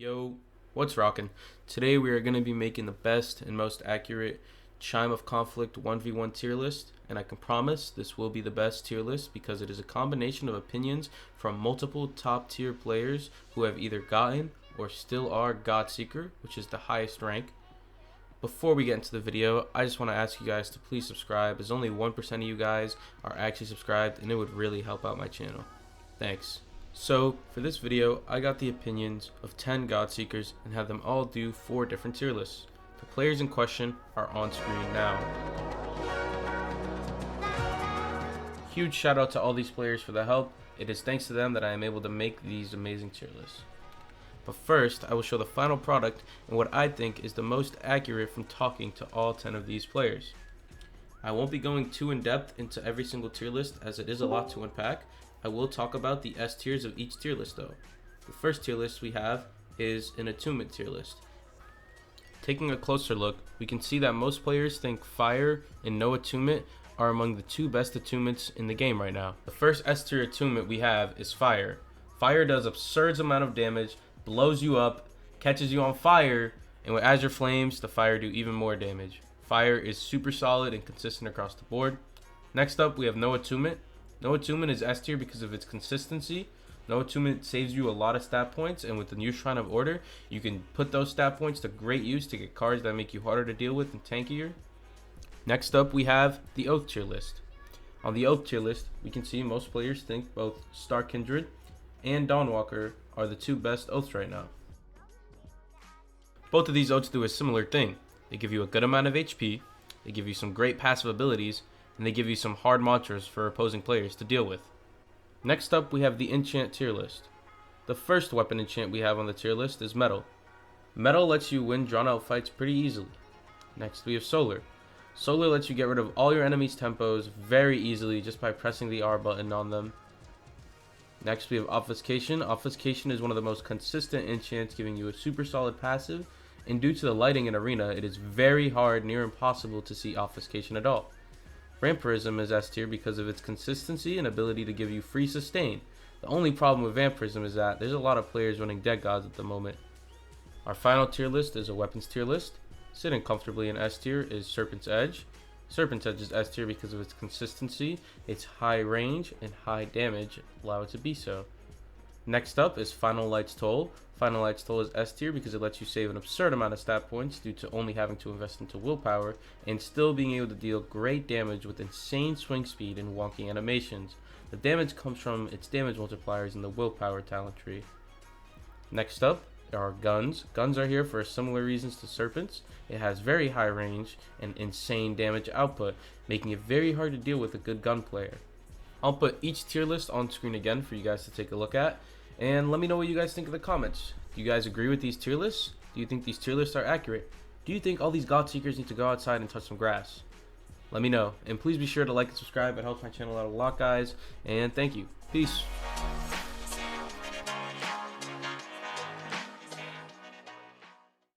Yo, what's rockin'? Today we are going to be making the best and most accurate Chime of Conflict 1v1 tier list, and I can promise this will be the best tier list because it is a combination of opinions from multiple top tier players who have either gotten or still are GODSEEKER, which is the highest rank. Before we get into the video, I just want to ask you guys to please subscribe, as only 1% of you guys are actually subscribed, and it would really help out my channel. Thanks. So, for this video, I got the opinions of 10 GODSEEKERs and had them all do 4 different tier lists. The players in question are on screen now. Huge shout out to all these players for the help. It is thanks to them that I am able to make these amazing tier lists. But first, I will show the final product and what I think is the most accurate from talking to all 10 of these players. I won't be going too in depth into every single tier list as it is a lot to unpack. I will talk about the S tiers of each tier list though. The first tier list we have is an Attunement tier list. Taking a closer look, we can see that most players think Fire and no Attunement are among the 2 best attunements in the game right now. The first S tier attunement we have is Fire. Fire does absurd amount of damage, blows you up, catches you on fire, and with Azure Flames, the Fire do even more damage. Fire is super solid and consistent across the board. Next up, we have no Attunement. No Attunement is S tier because of its consistency. No Attunement saves you a lot of stat points, and with the new Shrine of Order, you can put those stat points to great use to get cards that make you harder to deal with and tankier. Next up, we have the Oath tier list. On the Oath tier list, we can see most players think both Star Kindred and Dawnwalker are the 2 best Oaths right now. Both of these Oaths do a similar thing. They give you a good amount of HP, they give you some great passive abilities, and they give you some hard mantras for opposing players to deal with. Next up, we have the Enchant tier list. The first weapon enchant we have on the tier list is Metal. Metal lets you win drawn out fights pretty easily. Next, we have Solar. Solar lets you get rid of all your enemies' tempos very easily just by pressing the R button on them. Next, we have Obfuscation. Obfuscation is one of the most consistent enchants, giving you a super solid passive, and due to the lighting in Arena, it is very hard, near impossible to see Obfuscation at all. Vampirism is S tier because of its consistency and ability to give you free sustain. The only problem with Vampirism is that there's a lot of players running Dead Gods at the moment. Our final tier list is a Weapons tier list. Sitting comfortably in S tier is Serpent's Edge. Serpent's Edge is S tier because of its consistency, its high range, and high damage allow it to be so. Next up is Final Light's Toll. Final Light's Toll is S tier because it lets you save an absurd amount of stat points due to only having to invest into willpower and still being able to deal great damage with insane swing speed and wonky animations. The damage comes from its damage multipliers in the willpower talent tree. Next up are Guns. Guns are here for similar reasons to Serpents. It has very high range and insane damage output, making it very hard to deal with a good gun player. I'll put each tier list on screen again for you guys to take a look at, and let me know what you guys think in the comments. Do you guys agree with these tier lists? Do you think these tier lists are accurate? Do you think all these GODSEEKERs need to go outside and touch some grass? Let me know, and please be sure to like and subscribe. It helps my channel out a lot, guys, and thank you. Peace.